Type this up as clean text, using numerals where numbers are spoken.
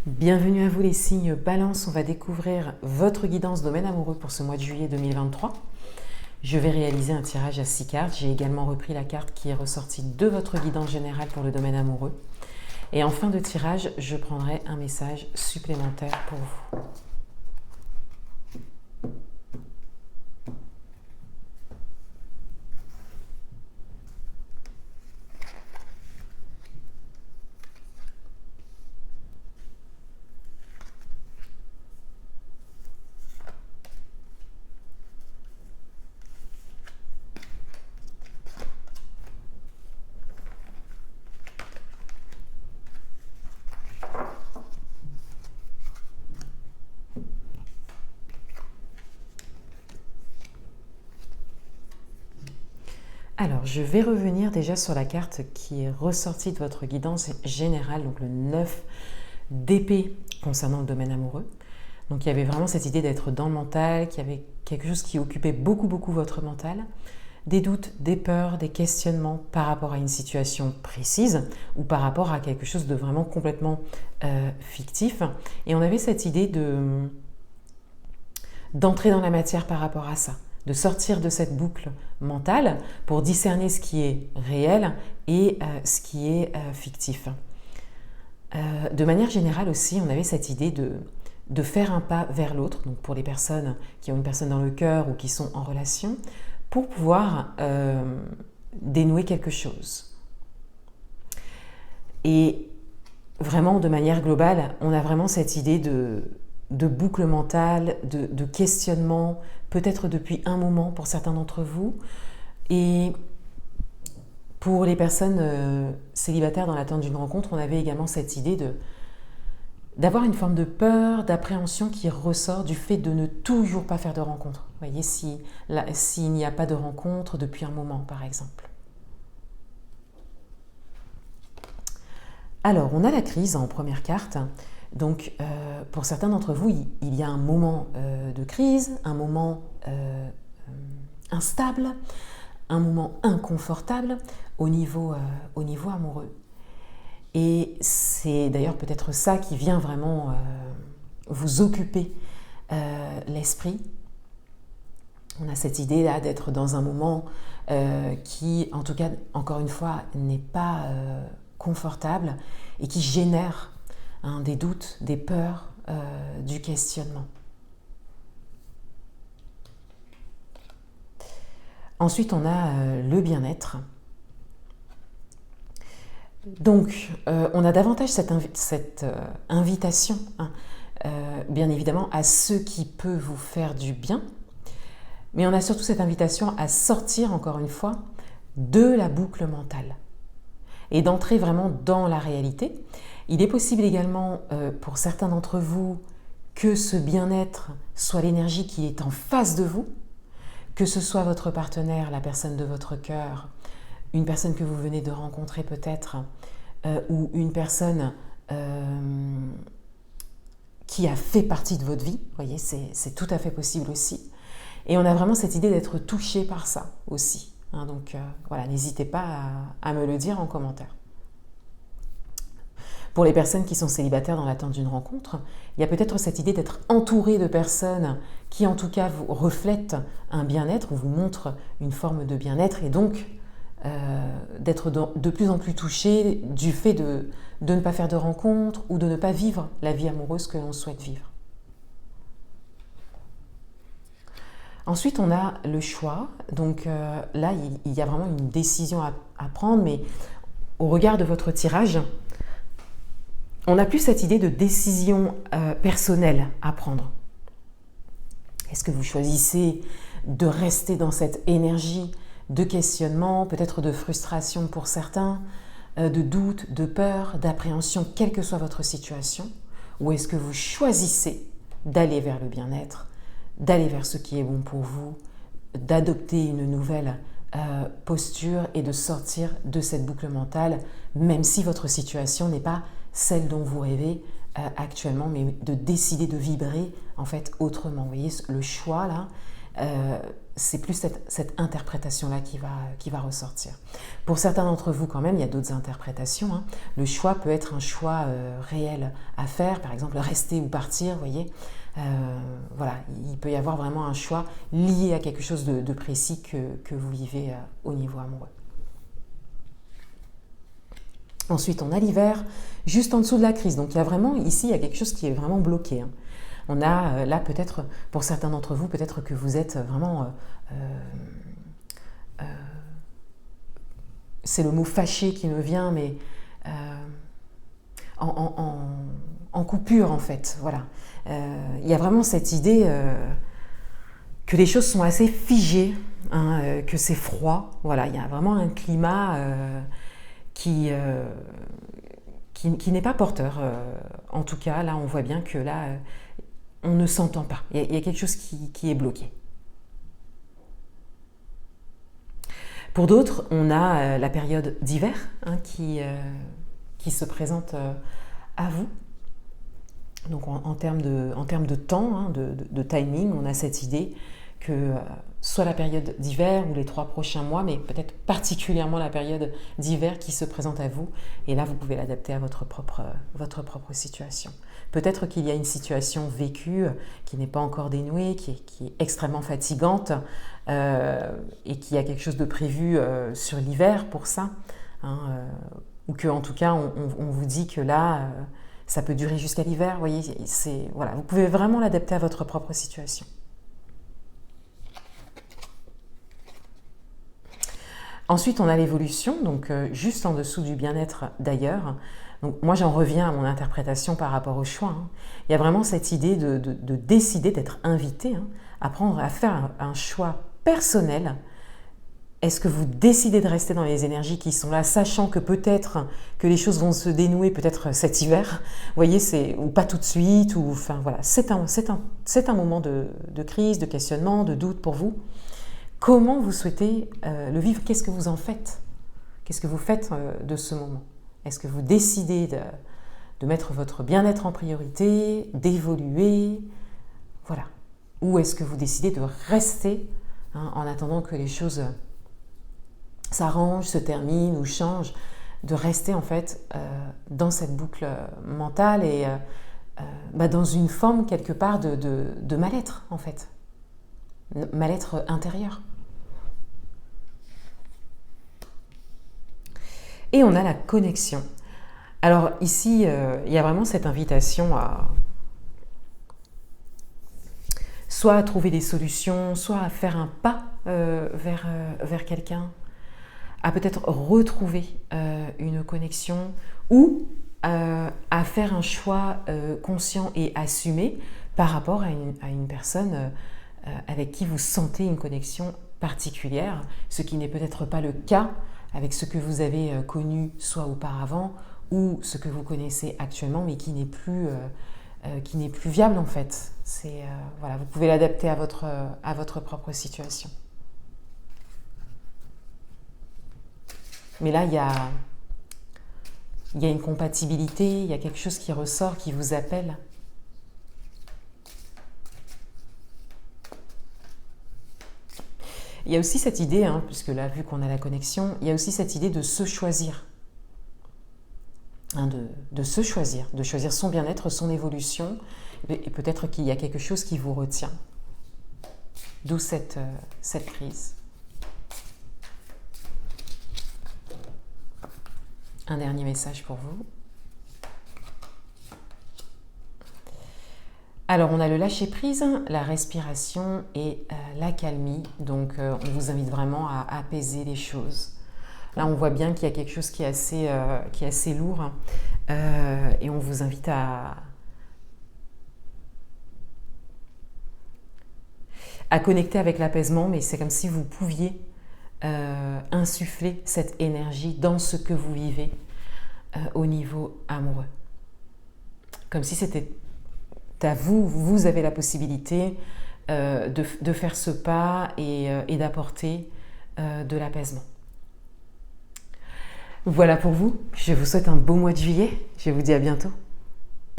Bienvenue à vous les signes Balance, on va découvrir votre guidance domaine amoureux pour ce mois de juillet 2023. Je vais réaliser un tirage à 6 cartes, j'ai également repris la carte qui est ressortie de votre guidance générale pour le domaine amoureux. Et en fin de tirage, je prendrai un message supplémentaire pour vous. Alors, je vais revenir déjà sur la carte qui est ressortie de votre guidance générale, donc le 9 d'épée concernant le domaine amoureux. Donc, il y avait vraiment cette idée d'être dans le mental, qu'il y avait quelque chose qui occupait beaucoup votre mental. Des doutes, des peurs, des questionnements par rapport à une situation précise ou par rapport à quelque chose de vraiment complètement fictif. Et on avait cette idée d'entrer dans la matière par rapport à ça, de sortir de cette boucle mentale pour discerner ce qui est réel et ce qui est fictif. De manière générale aussi, on avait cette idée de faire un pas vers l'autre, donc pour les personnes qui ont une personne dans le cœur ou qui sont en relation, pour pouvoir dénouer quelque chose. Et vraiment, de manière globale, on a vraiment cette idée de boucle mentale, de questionnement, peut-être depuis un moment pour certains d'entre vous. Et pour les personnes célibataires dans l'attente d'une rencontre, on avait également cette idée d'avoir une forme de peur, d'appréhension qui ressort du fait de ne toujours pas faire de rencontre. Vous voyez, s'il n'y a pas de rencontre depuis un moment, par exemple. Alors, on a la crise en première carte. Donc, pour certains d'entre vous, il y a un moment de crise, un moment instable, un moment inconfortable au niveau amoureux. Et c'est d'ailleurs peut-être ça qui vient vraiment vous occuper l'esprit. On a cette idée là d'être dans un moment qui, en tout cas, encore une fois, n'est pas confortable et qui génère des doutes, des peurs, du questionnement. Ensuite, on a le bien-être. Donc, on a davantage cette invitation, bien évidemment, à ce qui peut vous faire du bien, mais on a surtout cette invitation à sortir, encore une fois, de la boucle mentale et d'entrer vraiment dans la réalité. Il est possible également, pour certains d'entre vous, que ce bien-être soit l'énergie qui est en face de vous, que ce soit votre partenaire, la personne de votre cœur, une personne que vous venez de rencontrer peut-être, ou une personne qui a fait partie de votre vie. Vous voyez, c'est tout à fait possible aussi. Et on a vraiment cette idée d'être touché par ça aussi. Donc voilà, n'hésitez pas à me le dire en commentaire. Pour les personnes qui sont célibataires dans l'attente d'une rencontre, il y a peut-être cette idée d'être entouré de personnes qui en tout cas vous reflètent un bien-être ou vous montrent une forme de bien-être et donc d'être de plus en plus touché du fait de ne pas faire de rencontre ou de ne pas vivre la vie amoureuse que l'on souhaite vivre. Ensuite, on a le choix. Donc là, il y a vraiment une décision à prendre, mais au regard de votre tirage, on n'a plus cette idée de décision personnelle à prendre. Est-ce que vous choisissez de rester dans cette énergie de questionnement, peut-être de frustration pour certains, de doute, de peur, d'appréhension, quelle que soit votre situation, ou est-ce que vous choisissez d'aller vers le bien-être, d'aller vers ce qui est bon pour vous, d'adopter une nouvelle posture et de sortir de cette boucle mentale, même si votre situation n'est pas celle dont vous rêvez actuellement, mais de décider de vibrer en fait autrement. Vous voyez, le choix là, c'est plus cette interprétation-là qui va ressortir. Pour certains d'entre vous, quand même, il y a d'autres interprétations, hein. Le choix peut être un choix réel à faire, par exemple rester ou partir, vous voyez. Voilà, il peut y avoir vraiment un choix lié à quelque chose de précis que vous vivez au niveau amoureux. Ensuite, on a l'hiver, juste en dessous de la crise. Donc, ici, il y a quelque chose qui est vraiment bloqué, hein. On a là peut-être, pour certains d'entre vous, peut-être que vous êtes vraiment, c'est le mot fâché qui me vient, mais en coupure en fait. Voilà. Il y a vraiment cette idée que les choses sont assez figées, hein, que c'est froid. Voilà, il y a vraiment un climat qui n'est pas porteur. En tout cas, là, on voit bien que là, on ne s'entend pas. Il y a quelque chose qui est bloqué. Pour d'autres, on a la période d'hiver, hein, qui se présente à vous. Donc en termes de temps, hein, de timing, on a cette idée que soit la période d'hiver ou les 3 prochains mois, mais peut-être particulièrement la période d'hiver qui se présente à vous. Et là, vous pouvez l'adapter à votre propre situation. Peut-être qu'il y a une situation vécue qui n'est pas encore dénouée, qui est extrêmement fatigante et qu'il y a quelque chose de prévu sur l'hiver pour ça. Hein, ou qu'en tout cas, on vous dit que là, ça peut durer jusqu'à l'hiver. Vous voyez, voilà, vous pouvez vraiment l'adapter à votre propre situation. Ensuite, on a l'évolution, donc juste en dessous du bien-être d'ailleurs. Donc moi, j'en reviens à mon interprétation par rapport au choix, hein. Il y a vraiment cette idée de décider, d'être invité, hein, à faire un choix personnel. Est-ce que vous décidez de rester dans les énergies qui sont là, sachant que peut-être que les choses vont se dénouer peut-être cet hiver, vous voyez, ou pas tout de suite, ou enfin voilà, c'est un moment de crise, de questionnement, de doute pour vous. Comment vous souhaitez le vivre? Qu'est-ce que vous en faites? Qu'est-ce que vous faites de ce moment? Est-ce que vous décidez de mettre votre bien-être en priorité, d'évoluer? Voilà. Ou est-ce que vous décidez de rester, hein, en attendant que les choses s'arrangent, se terminent ou changent, de rester en fait dans cette boucle mentale et dans une forme quelque part de mal-être en fait, mal-être intérieur. Et on a la connexion. Alors ici, il y a vraiment cette invitation à soit à trouver des solutions, soit à faire un pas vers quelqu'un, à peut-être retrouver une connexion ou à faire un choix conscient et assumé par rapport à une personne avec qui vous sentez une connexion particulière, ce qui n'est peut-être pas le cas avec ce que vous avez connu soit auparavant ou ce que vous connaissez actuellement, mais qui n'est plus viable en fait. Voilà, vous pouvez l'adapter à votre propre situation. Mais là, il y a une compatibilité, il y a quelque chose qui ressort, qui vous appelle. Il y a aussi cette idée, hein, puisque là, vu qu'on a la connexion, il y a aussi cette idée de se choisir. Hein, de se choisir, de choisir son bien-être, son évolution, et peut-être qu'il y a quelque chose qui vous retient. D'où cette crise. Un dernier message pour vous. Alors, on a le lâcher-prise, la respiration et l'accalmie. Donc, on vous invite vraiment à apaiser les choses. Là, on voit bien qu'il y a quelque chose qui est assez lourd. Et on vous invite à connecter avec l'apaisement, mais c'est comme si vous pouviez insuffler cette énergie dans ce que vous vivez au niveau amoureux. Comme si c'était à vous, vous avez la possibilité de faire ce pas et d'apporter de l'apaisement. Voilà pour vous, je vous souhaite un beau mois de juillet, je vous dis à bientôt.